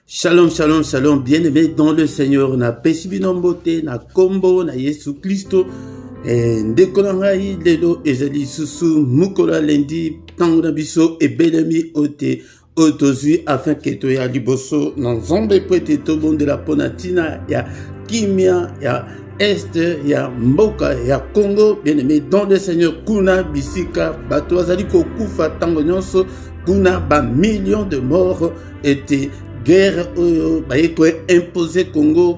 Shalom, shalom, shalom, bien-aimés dans le Seigneur, na pesibinombote, na kombo, na Yesu Christo, ndekolangai, lelo, ezali susu, mukola lendi, tango na biso, ebelemi ote, otozui, afin que toya liboso, nan zombe pwete tobon de la ponatina, ya kimia, ya Est, ya mboka, ya Congo, bien-aimés dans le Seigneur, kuna, bisika, bato, azali kokufa, tango nyonso, kuna, ba millions de morts, étaient guerre imposé Congo,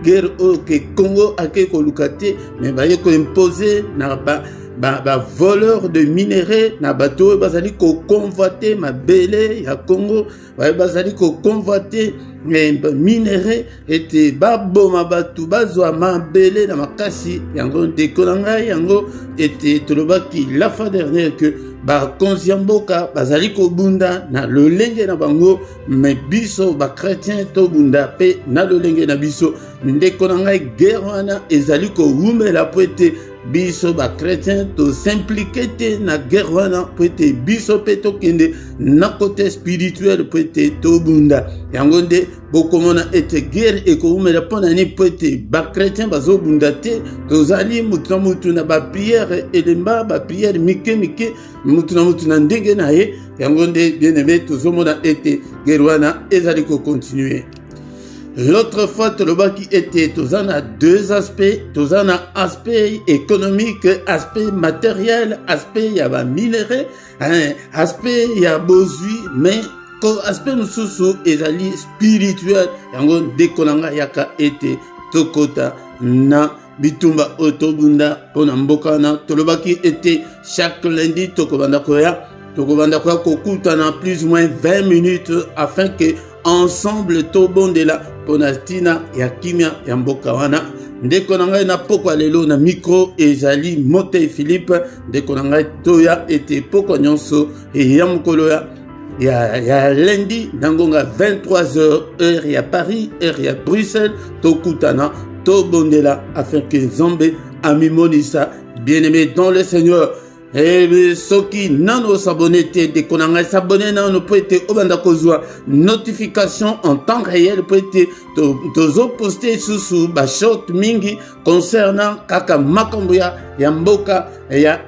guerre que Congo a kolukate, mais imposé na voleur de minerais na bateau bazali ko convoiter ma belle ya Congo, bazali ko convoiter minerais était baboma batu bazwa ma belle na makasi yango dekolanga yango était tolobaki la fois dernière que ba konziamboka bazali ko bunda na lolenge na bango, mais biso ba chrétien to bunda pe na lolenge na biso ndekolanga guerre wana ezali ko umela poete biso ba chrétien to s'impliquer te na guerre wana poete biso pe to kende na côté spirituel poete to bunda yango nde bokomona ete guerre ekoumela pona ni poete ba chrétien bazo bunda te tozali mutu na ba prière elemba ba prière mike mutu na ndenge na ye yango nde bien-aimé tozomona ete guerre wana ezali ko continuer. L'autre fois, qui était, tous en a deux aspects, tous en a aspect économique, aspect matériel, aspect il y a minerai, aspect il y a bozui, mais aspect mususu ezali spirituel, yango dekolanga yaka ete tokota na bitumba otobunda pona mboka na tolobaki ete chaque lundi tokobanda koya kokutana plus ou moins 20 minutes afin que ensemble tobondela ponatina ya kimia ya mboka wana ndeko na ngai na pokwa lelo na micro ezali Motei Philippe ndeko na ngai toya ete pokwa nyonso ya mokolo ya lundi nangonga 23h heure ya Paris heure ya Bruxelles tokutana tobondela afin que Nzambe amimonisa bien-aimé dans le Seigneur. Et soki nano s'abonner te de konanga s'abonner nano peut être obanda kozwa notification en temps réel peut être tozo poster sous ba short mingi concernant kaka makambo ya mboka ya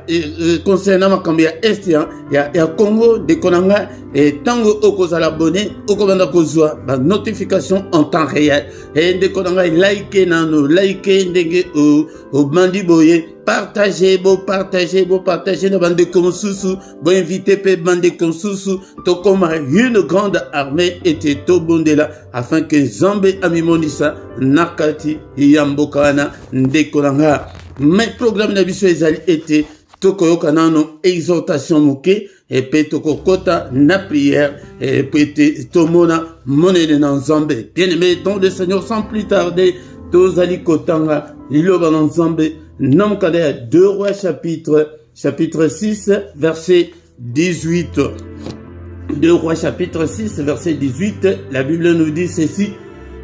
concernant makambo ya est ya Congo de konanga et tango okozala abonné okobanda kozwa ba notification en temps réel et de konanga like nano like ndenge o bandi boye partagez nos bandes comme sous bon inviter pe bande comme sous to comme une grande armée était to bondela afin que Nzambe amimonisa nakati yambokana ndekolanga. Mais programme na biso ezali était tokoyoka nano exhortation moke et pe tokokota na prière et peut tomona monene na Nzambe. Bien-aimé dans le Seigneur, sans plus tarder tozali kotanga liloba na Nzambe. Nom Kadea 2 Rois chapitre 6 verset 18. 2 Rois chapitre 6 verset 18, la Bible nous dit ceci: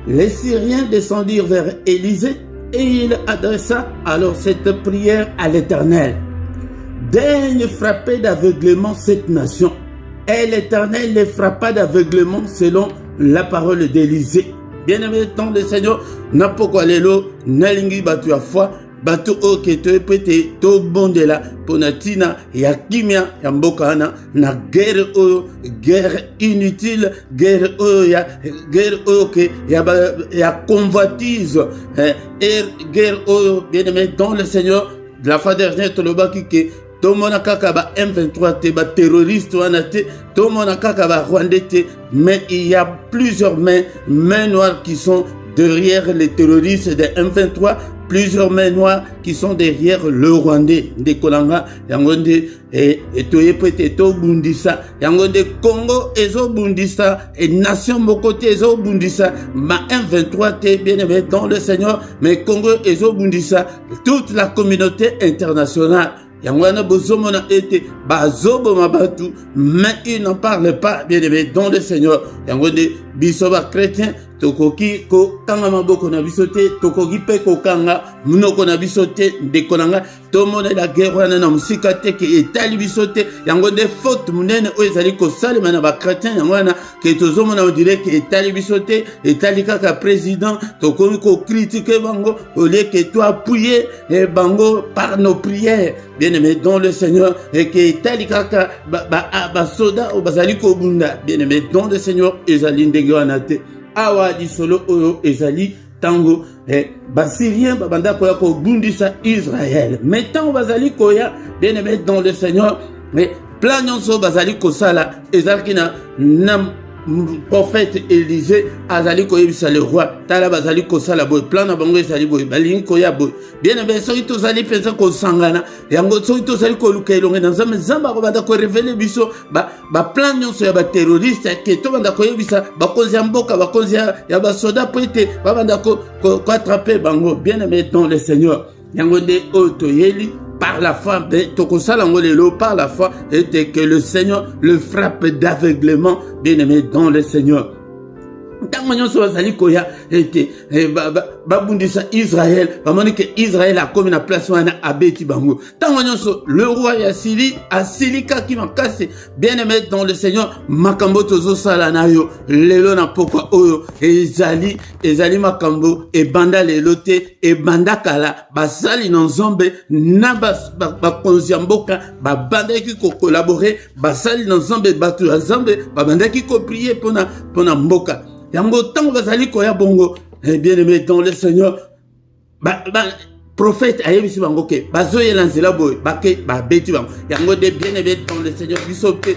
les Syriens descendirent vers Élisée et il adressa alors cette prière à l'Éternel: daigne frapper d'aveuglement cette nation. Et l'Éternel les frappa d'aveuglement selon la parole d'Élisée. Bien-aimé dans le Seigneur, na pokwa lelo nalingi batu ya foi bato oke to pete to bondela ponatina ya kimia ya mboka na guerre inutile, guerre que ya convoitise guerre bien-aimé dans le Seigneur. De la fois dernière tolobaki ke to mona kaka ba M23 te ba terroriste wana te to mona kaka ba Rwandais te, mais il y a plusieurs mains noires qui sont derrière les terroristes de M23, plusieurs mains noires qui sont derrière le Rwandais de Kolanga, Yangonde et Toye Pete to Bundisa, Yangonde Congo ezo Bundisa et nation Mokote ezo Bundisa, ma M23 te bien aimé dans le Seigneur, mais Congo ezo Bundisa, toute la communauté internationale. Yangwana bozomona ete bazobo mabatu, mais ils n'en parlent pas bien aimé dans le Seigneur. Yangonde biso ba chrétien tokoki ko kanga maboko na biso te tokoki pe ko kanga munoko na biso te ndeko nanga tomona la guerre wana na musika te ke etali biso te yango nde faute munene oyo ezali kosalema na ba chrétien yango wana ke tozomona on dirait ke etali biso te etali kaka président tokomi ko critiquer bango au lieu que toi appuyer bango par nos prières bien-aimé dans le Seigneur et que etali kaka ba soda o bazali ko bunda bien-aimé dans le Seigneur ezali ndenge wana te awa di solo oyo ezali tango basirien babanda koya ko bundisa Israël mais tango bazali koya bien-aimé dans le Seigneur mais plan nyonso bazali kosala ezalaki na prophète Élisée azali koyebisa le roi tala bazali kosala boy plan na bango ezali boy balingi koya boy bien-aimé soki tozali pensa kosangana yango soki tozali koluka elonge na nzambe nzambe akobanda korevele biso plan nyonso ya baterroriste ke tobanda koyebisa bakonzi ya mboka bakonzi ya basoda po ete babanda koatrape bango bien-aimé dans le Seigneur yango nde oyo toyeli par la foi, par la foi, et que le Seigneur le frappe d'aveuglement, bien-aimé dans le Seigneur. Tant que bazali koya ete babundisa Israël bamoni que Israël a comme une place wana abeti bango tant que le roi ya Syrie asilika ki makase bien-aimé dans le Seigneur makambo tozo sala nayo lelo na pokwa oyo ezali makambo e banda lelo te e banda kala basali na nzombe na bakonzi ya mboka babandaki ko collaborer basali na nzombe batu ya nzombe babandaki ko prier pona mboka yango tango bazali koya bongo bien-aimé dans le Seigneur prophète ayebisi bango ke bazoyela nzela boye bake babeti bango yango de bien-aimé dans le Seigneur biso pe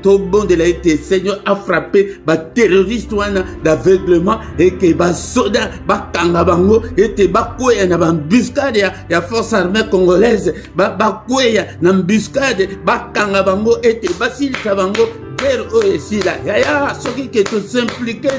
tobondela ete Seigneur a frappé baterroriste wana d'aveuglement et que basoda bakanga bango ete bakoya na bambuscade ya force armée congolaise bakoya na mbuscade bakanga bango ete basilisa bango guerre aussi là yaya soki que tout s'impliquer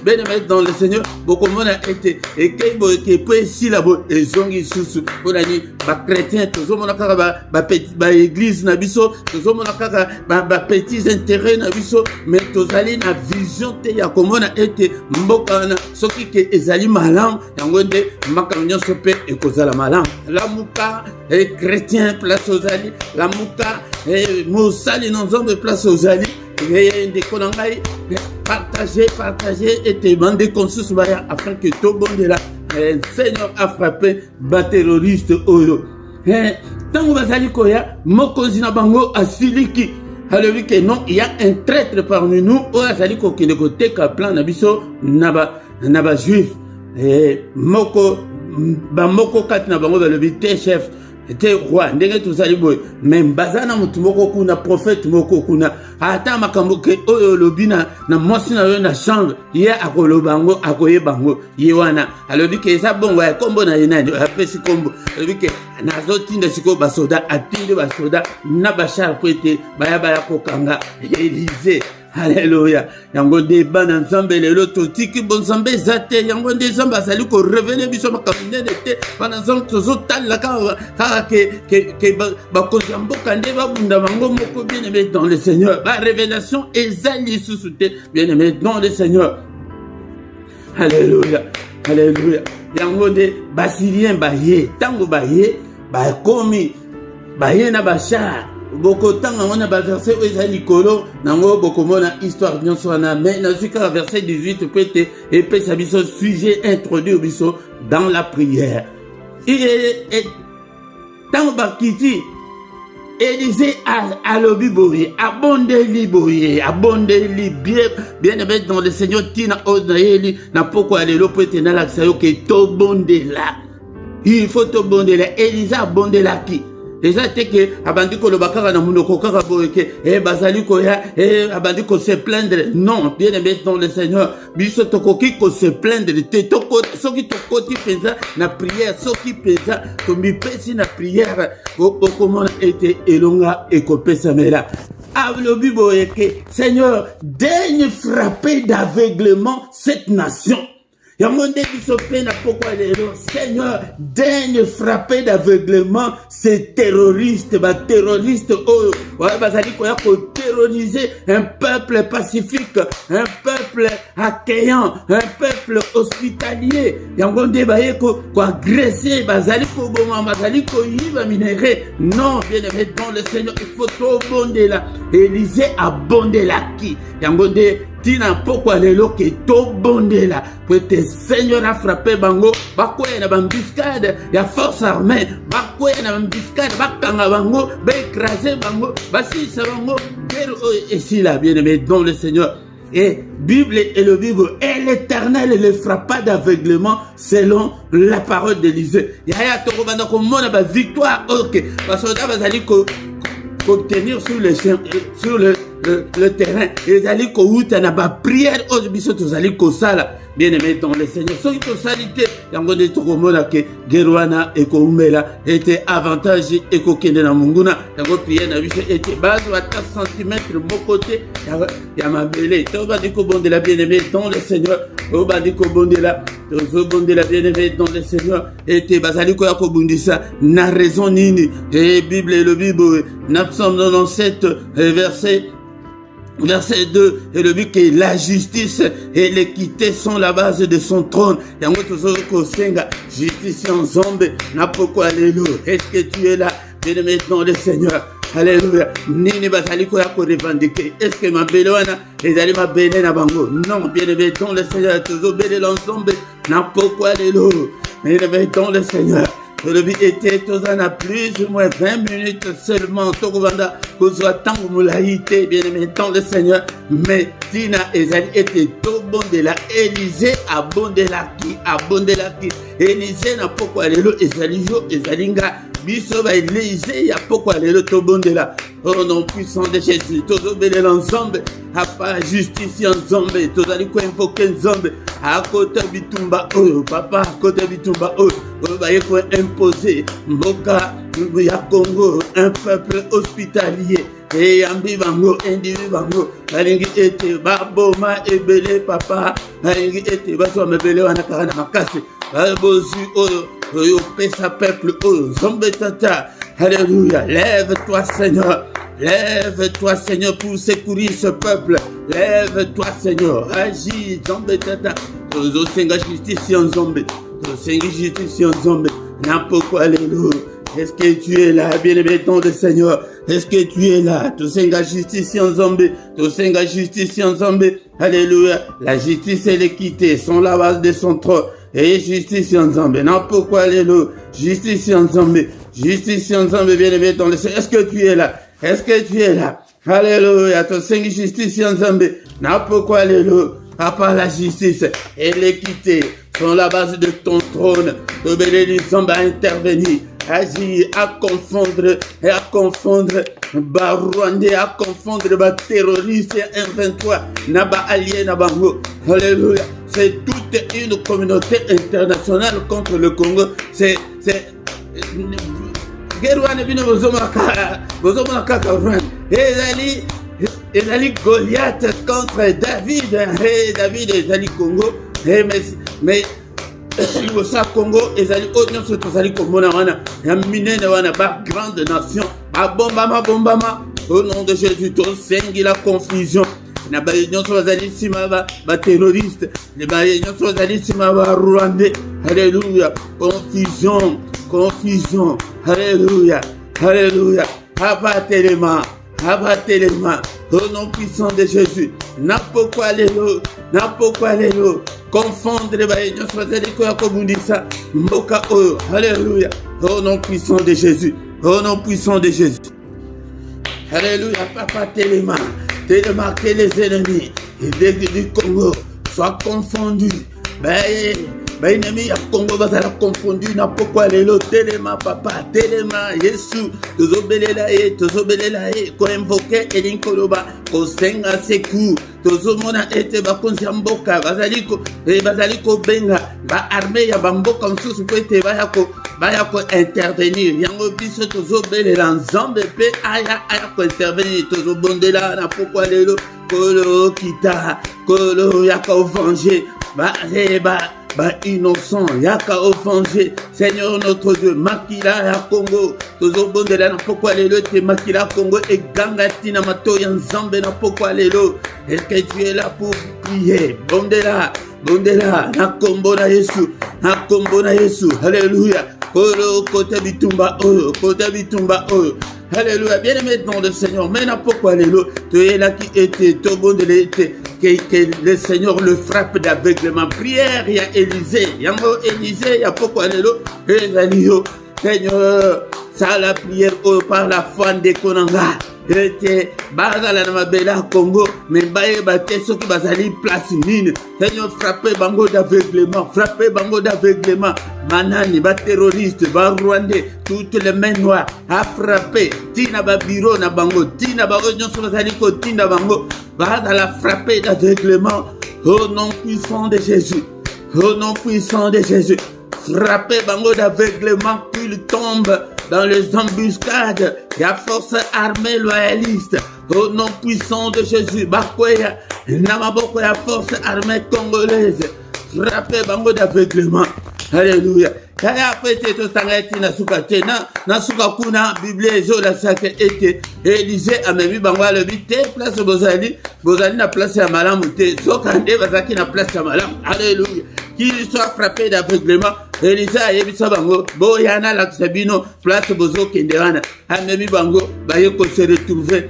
bien mettre dans le Seigneur beaucoup monde a été et que peut ici là et zongi susu pour ani ba chrétien toujours mon kaka ba église na biso toujours mon kaka ba petits intérêts na biso mais tozali na vision te ya komona été mboka na soki que ezali malam yango nde makamnyo sope e kozala malam la muka et chrétien place ozali la muka et mosali non zombe place ozali partager et te demander consus afin que tout bon de là Seigneur a frappé ba terroriste oyo tango bazali koya mokonzi na bango asiliki alors que non il y a un traître parmi nous oyo azali kokende koteka plan na biso na ba juif moko kati na bango balobi te chef était roi ndenge tozali boy même bazana mutu moko kuna prophète moko kuna ata makambo ke oyo lobina na mosi na yo na chambre ye akolobango akoyebango ye wana alobi ke esa bongo ya kombo na yenani apesi kombo alobi ke nazotinda siko basoda atinde basoda na bachar kwete baya kokanga Élysée. Alléluia. Yango de bana nzambe lelo totiki bon nzambe zate yango de nzambe azali ko revenir biso makamine de bana nzambe tozotala ka ke ba kozamboka nde babunda bango moko bien-aimé dans le Seigneur. Ba révélation ezali susute bien-aimé dans le Seigneur. Alléluia. Alléluia. Yango de basirien baye tango baye ba komi baye na bachar boko tanga on a verset ezali kolo nango boko mona histoire bien sur na mais na jusqu'à verset 18 peut-être et puis ça biso sujet introduit au biso dans la prière et tango bakiti Élisée a lobi boye abondeli bien dans le Seigneur tina onaeli na poko alelo peut-être na la sayo que to bondela il faut to bondela Élisée abondela qui déjà te que abandi ko lobakaka na munoko kaka boyeke bazali ko ya abandi ko se plaindre non bien aimé dans le Seigneur biso tokoki ko se plaindre te toko soki tokoti penza na prière soki penza to mi pesi na prière comment était elonga et ko pesa mela alobi boyeke Seigneur daigne frapper d'aveuglement cette nation. Yamonde bisope na pokwa lelo Seigneur daigne frapper d'aveuglement ces terroristes oyo wa bazali ko ya kote terroriser un peuple pacifique, un peuple accueillant, un peuple hospitalier. Yango nde baye ko agresser, bazali ko boma, bazali ko yiba minéré. Non, bien aimé dans le Seigneur, il faut tout bonder là. Élisée a bondé là qui? Yango nde tina pourquoi lelo ke to bondé là pour te Seigneur a frappé bango bakoya na bambiscade ya force armée bakoya na bambiscade bakanga bango ba écraser bango basisa bango et si là bien aimé dans le Seigneur. Et Bible et le Bible et l'Éternel ne le frappa d'aveuglement selon la parole d'Élisée. Yaya to banda ko mona ba victoire OK parce que da bazali ko tenir sur le terrain. Les alliés qui ont ba prière aux bisous tous alliés qui sala bien aimé dans le Seigneur. Ceux qui ont salité yango de tokomona que Geruana et Koumela était avantage et kokende na munguna yango prière na biso était base à 4 cm mon côté ya mabele to ba diko bonde la bien aimé dans le Seigneur. To ba diko bonde la bien aimé dans le Seigneur était bazali ko yakobundisa na raison nini et Bible et le Bible Psaume 97 verset 2, et le but que la justice et l'équité sont la base de son trône. Yango tozo ko senga justice en zombe na pourquoi alléluia. Est-ce que tu es là? Bien-aimé dans le Seigneur. Alléluia. Nini bazali ko revendiquer. Est-ce que ma beloana ezali ma bene na bango? Non, bien-aimé dans le Seigneur, tozo bele l'ensemble na pourquoi alléluia. Bien-aimé dans le Seigneur. Le but était tous en a plus ou moins 20 minutes seulement. Tokobanda, qu'on soit tant moulaïté, bien aimé dans le Seigneur. Mais Tina Ezali était tout bon de la Élisée, à bon de la qui. Élisée n'a pas quoi l'élo, Ezali jo, Ezalinga. Biso ba Élisée, y'a pas quoi l'élo, tout bon de la. Oh non, puissant de Jésus, tous obéis l'ensemble. A pas justice ensemble, tous allez quoi invoquer ensemble. À côté bitumba, oh, papa, à côté bitumba, oh, bah, il faut imposer. Mboka, ya Congo, un peuple hospitalier. Et Yambi Bango, individu Bango, Alingi ete, Baboma, Ebele, papa, Alingi ete, Baso, Mebele, Wanakara, Makase, Babosu, oh, oh, pesa peuple, oh, Zombe Tata, Alléluia, lève-toi Seigneur. Lève-toi, Seigneur, pour secourir ce peuple. Lève-toi, Seigneur. Agis, Zombe Tata. Tozo Senga justice en Zombe. Tozo Senga justice en Zombe. N'importe quoi, alléluia. Est-ce que tu es là, bien-aimé dans le Seigneur? Est-ce que tu es là? Tozo Senga justice en Zombe. Tozo Senga justice en Zombe. Alléluia. La justice et l'équité sont la base de son trône. Et justice en Zombe. N'importe quoi, alléluia. Justice en Zombe. Justice en Zombe, bien-aimé dans le Seigneur. Est-ce que tu es là? Est-ce que tu es là? Alléluia. Ton Seigneur justice ensemble. N'a pourquoi alléluia. À part la justice et l'équité sont la base de ton trône. Le bénédiction va intervenir. Agir à confondre Barouandé, à confondre ba terroriste M23, Naba allié Nabango. Alléluia. C'est toute une communauté internationale contre le Congo. C'est Geruane bino bozoma kaka ezali Goliath contre David. David ezali Congo. Mais ça Congo ezali nyonso tozali komona wana ya minene wana ba grande nation bombama au nom de Jésus tosengi la confusion. Na ba nyonso bazali sima ba terroriste, les ba nyonso bazali sima ba Rwandais. Alléluia. Confusion. Alléluia. Abattez les mains. Au nom puissant de Jésus. N'importe quoi alléluia. Confondre les baïons, soyez quoi comme dit ça. Mboka oh. Alléluia. Au nom puissant de Jésus. Alléluia. Papa, téléma que les ennemis du Congo soient confondus. Bainemi ya Congo bazala confondu na pourquoi lelo telema papa telema Yesu tozobelela ko invoquer elinkoloba ko senga seku tozomona ete bakonzi mboka bazali ko benga ba armée ya bamboka msusu ko ete baya ko intervenir yango biso tozobelela nzambe pe aya ko intervenir tozobondela na pourquoi lelo kolo kita kolo ya ko venger ba ba innocent, yaka offensé, Seigneur notre Dieu, makila ya Congo, tozo bondela na pokwa lelo te makila Congo et ganga tina mato ya nzambe na pokwa lelo. Est-ce que tu es là pour prier? Bondela, na kombo na Yesu, alléluia. Côté bitumba oyo. Alléluia, bien aimé dans le Seigneur, mais n'a pourquoi lelo, tu es là qui était, tout bon de l'été, que le Seigneur le frappe d'aveuglement. Prière, il y a Élisée, il y a pourquoi lelo, Seigneur, ça la prière par la foi de Konanga. Était bazala na mabela Congo, mais baye bate ceux qui bazali place mine. Seigneur, frappez bango d'aveuglement, manani, ba terroriste, ba rwandais, toutes les mains noires, a frappé, tina ba bureau na bango, tina ba oignon sur bazali ko tina bango, bazala frappé d'aveuglement, au nom puissant de Jésus, frappez bango d'aveuglement, qu'il tombe dans les embuscades, il y a force armée loyaliste, au nom puissant de Jésus, Bakoya, Namaboko, la force armée congolaise, frappez bango d'aveuglement, alléluia. Kaya après to sangati na suka tena na suka kuna Bible zo la sake ete Élisée a même bango le bité place bozali na place ya malamu te sokande bazaki na place ya malamu, alléluia. Qu'il soit frappé d'aveuglement, Élisée a yebisa bango boyana la sabino place bozo kendewana a même bango baye ko se retrouver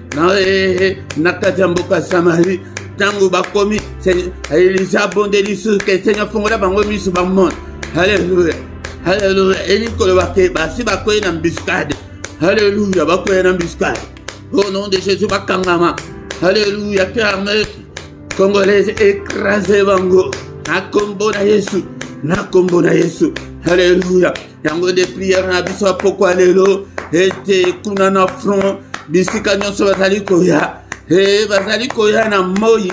na kazamboka Samarie. Tango bakomi Élisée a bondeli sur que Seigneur fongola bango misu ba monde, alléluia. Alléluia. Et si bakoye na embuscade. Alléluia. Bakoye na embuscade. Au nom de Jésus, bakangama. Alléluia. Que l'armée congolaise écrasée bango. Na kombo na Yesu. Alléluia. Yango de prière na biso pokwa lelo. Ete kuna na front. Bisika nyonso bazali koya. Bazali koya na moyi.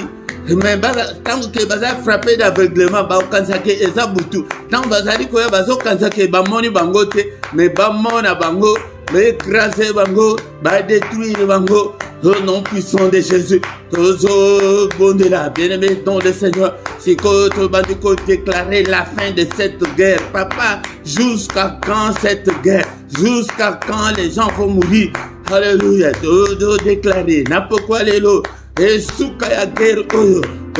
Mais tant que baza frappé d'aveuglement, ba okansake eza butu. Tant bazali koya bazo kansake ba moni bango te, mais ba mona bango, ba écraser bango, ba détruire bango. Au nom puissant de Jésus, tozo bondela, bien-aimé dans le Seigneur, c'est que bandiko déclarer la fin de cette guerre. Papa, jusqu'à quand cette guerre? Jusqu'à quand les gens vont mourir? Alléluia, tozo déclarer, n'a pourquoi lelo. Et soukaya guerre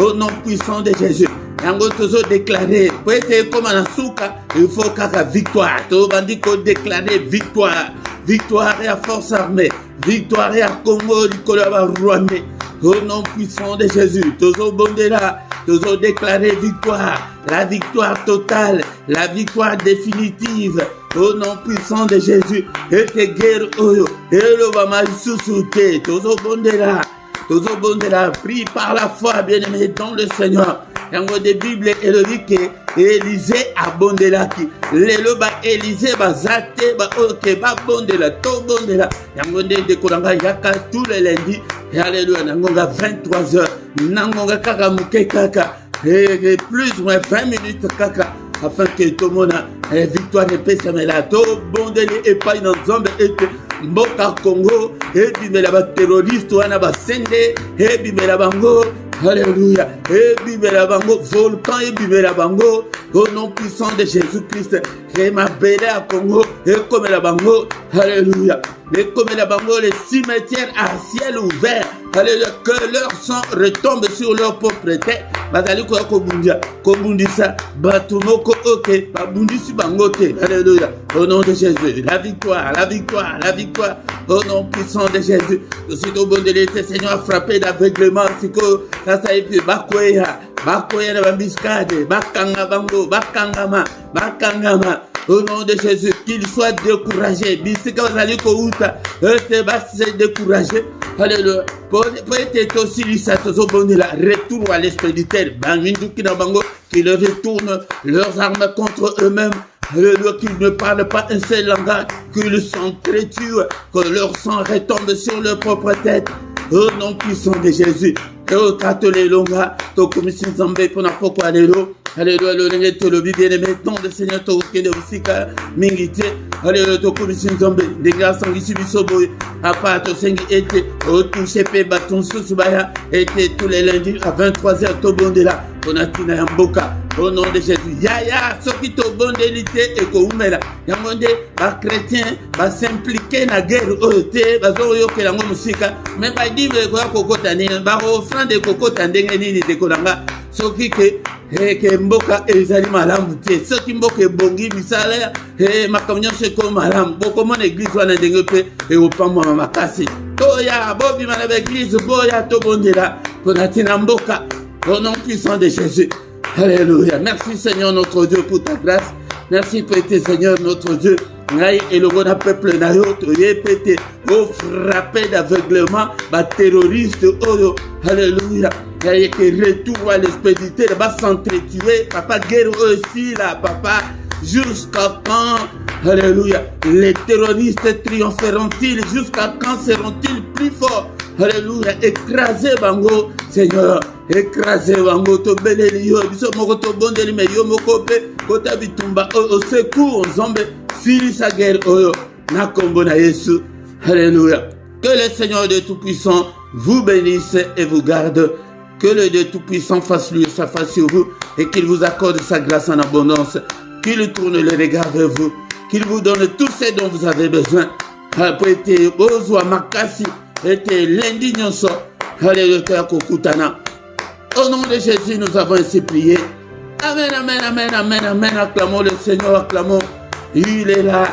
au nom puissant de Jésus. Yango tozo déclarer, pour être comme un souka, il faut kaka victoire. To bandiko déclarer victoire. Victoire à force armée. Victoire à Congo, Nicolas Rwandais. Au nom puissant de Jésus. Tozo bondela, tozo déclarer victoire. La victoire totale, la victoire définitive. Au nom puissant de Jésus. Et te guerre oyo. Et le bama sous-souté. Tozo bondela. Tozo bondela, prie par la foi, bien-aimé dans le Seigneur. Yango de Bible et le dit que Élisée a bondela qui. Lelo ba Élisée ba zate ba ok ba bondela to bondela. Yango de kolanga yaka tous les lundis. Et alléluia, nangonga 23h. Nangonga kaka muke kaka. Et plus ou moins 20 minutes kaka. Afin que tout le monde ait victoire et paix, ça me l'a tout bondeli et pas une ensemble et Mboka Congo, et bimela ba terroriste wana ba sende, et bimela bango, alléluia, et bimela bango, volcan et bimela bango, au nom puissant de Jésus-Christ, et ma belle à Congo, et comme la bango, alléluia, et comme la bango, les cimetières à ciel ouvert, alléluia, que leur sang retombe sur leur propre tête, bazali ko kobundia, kobundisa, batumoko ok, babundisi bangote, alléluia, au nom de Jésus, la victoire, la victoire, la victoire. Au nom puissant de Jésus, aussi au bon de l'été, Seigneur a frappé d'aveuglement, c'est que ça a été Bakoya na Bambiscade, Bakanga Bango, Bakangama. Au nom de Jésus, qu'il soit découragé. Bisika Wazali Kouta, te basse découragé. Alléluia. Pour être aussi lissatos au bon de la retour à l'expéditeur, Bangindu Kinabango, qui leur retourne leurs armes contre eux-mêmes. Alléluia, qu'ils ne parlent pas un seul langage, qu'ils s'entretuent, que leur sang retombe sur leur propre tête. Au nom puissant de Jésus. Et au katole longa, to commission Zambé pour n'importe quoi lelo. Alléluia, le lenge to le bien-aimé, ton de Seigneur, to kende usika, mingite. Alléluia, to commission Zambé, des gars sans ici bisoboy. À part to sengi été, au touché pe baton sous baya, était tous les lundis à 23h, to bondela. Ponatina Yamboka. Au nom de Jésus. Yaya, ceux qui te bondélité et koumela. Yamonde, ba chrétien, ba s'impliquer na guerre ote, ba zoyo ke lango musika. Mais ba di me kwa kokota ni, ba offrande de kokota ndenge nini de kolanga. Ceux qui ke mboka ezali malamu te. Ceux qui mboka bongi misala, makamnyo se ko malamu. Boko mon église wana ndenge pe e opamwa makasi. Toya, bobi mana église, boya to bondela. Ponatina mboka. Au nom puissant de Jésus. Alléluia. Merci Seigneur notre Dieu pour ta grâce. Merci Père Seigneur notre Dieu. Et le bon peuple nayo toye pété au frappé d'aveuglement ba terroriste oyo. Alléluia. Et que retour à l'expédité va s'entretuer. Papa guerre aussi là papa. Jusqu'à quand, alléluia, les terroristes triompheront-ils? Jusqu'à quand seront-ils plus forts? Alléluia, écrasez Bango, Seigneur, écrasez Bango, Tobelelio, Biso Mokoto Bondeli, Meyo Mokope, Kota Bitumba, au secours, Zombe, Fili sa guerre, Oyo, Nakombo na Yesu, alléluia. Que le Seigneur de Tout-Puissant vous bénisse et vous garde. Que le Dieu Tout-Puissant fasse lui sa face sur vous et qu'il vous accorde sa grâce en abondance. Qu'il tourne le regard vers vous, qu'il vous donne tout ce dont vous avez besoin. Après été Bozwa Makasi, été l'indignation, alléluia Kokutana. Au nom de Jésus, nous avons ainsi prié. Amen, amen, amen, amen, amen. Acclamons le Seigneur, acclamons. Il est là,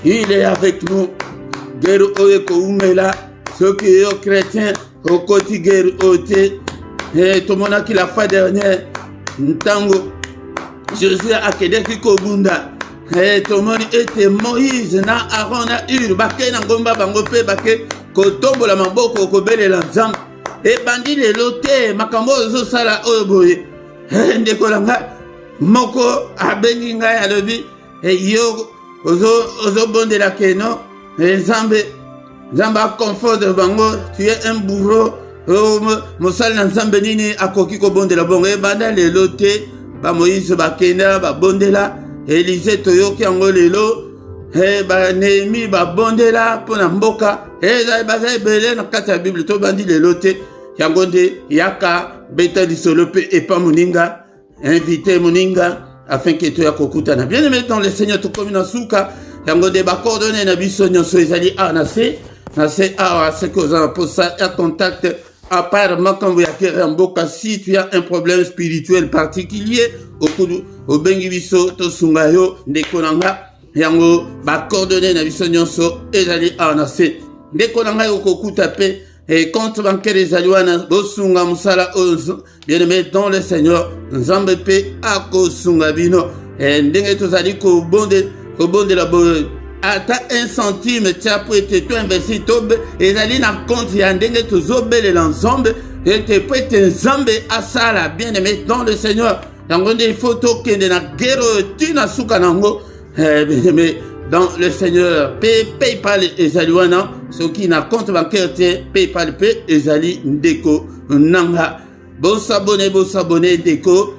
il est avec nous. Guerre Oeko Umela, ceux qui sont chrétiens, au côté guerre Ote, et tout le monde qui l'a fait dernière, Ntango. Jésus a kedeki kobunda. Tomoni ete Moïse na Aaron na Ur bake na ngomba bango pe bake kotombola maboko kobelela Nzambe. E bandi lelo te makambo ozo sala oyo boye. Ndeko langa moko abengi ngai alobi yo ozo bondela keno Nzambe a confort de bango, tu es un bourreau. Mosala na Nzambe nini akoki kobondela bongo e banda lelo te. Ba Moïse bakenda ba bondela Élisée toyoki yango lelo ba Néhémie ba bondela pona mboka bazai belé na kati ya Bible to bandi lelo te yango nde yaka beta lisolo pe epa moninga invité moninga afin que toya kokutana. Bien aimé dans le Seigneur to komi na suka yango nde ba coordonner na biso nyonso ezali na se ce que vous avez pour ça à contact. Apparemment, quand vous acquérez un boka, si tu as un problème spirituel particulier, au bengibiso, to sungayo, ndekonanga, yango, ba coordonner na biso nyonso, ezali anase. Ndekonanga yoko kutape, et compte bancaire ezali wana, bosunga musala ozo, bien aimé dans le Seigneur, nzambe pe ako sunga bino, et ndenge tozali ko bonde la bonne. Ata 1 centime tia po ete to investi tobe ezali na compte ya ndenge tozobelela Nzambe ete po ete Nzambe asala bien aimé dans le Seigneur yango nde il faut tokende na guerre tina suka nango bien aimé dans le Seigneur PayPal ezali wana soki na compte bancaire te PayPal pe ezali ndeko nanga bosabone ndeko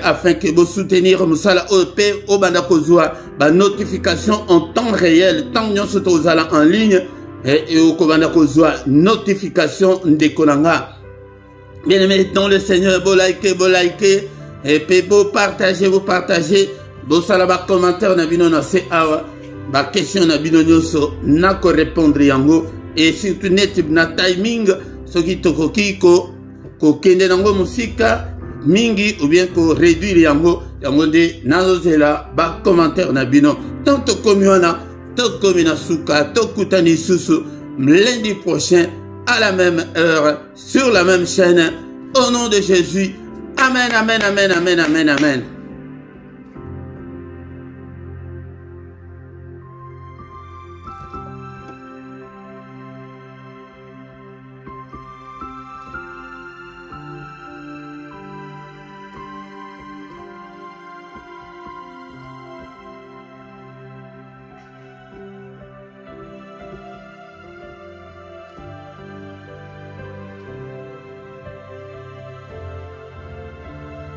afin que vous soutenir Moussala OP au banda kozwa ba notification en temps réel tant nous sommes en ligne et au banda kozwa notification de konanga. Bien aimé dans le Seigneur, vous likez et puis vous partagez vous sala ba commentaire na bino na se awa ba question na bino nyoso na ko répondre yango et surtout net na timing soki tokoki ko kende nango musika mingi ou bien pour réduire yango nde nazozela ba commentaire na bino tanto komi wana to komi na suka to kutani susu lundi prochain à la même heure sur la même chaîne au nom de Jésus. Amen, amen, amen, amen, amen, amen.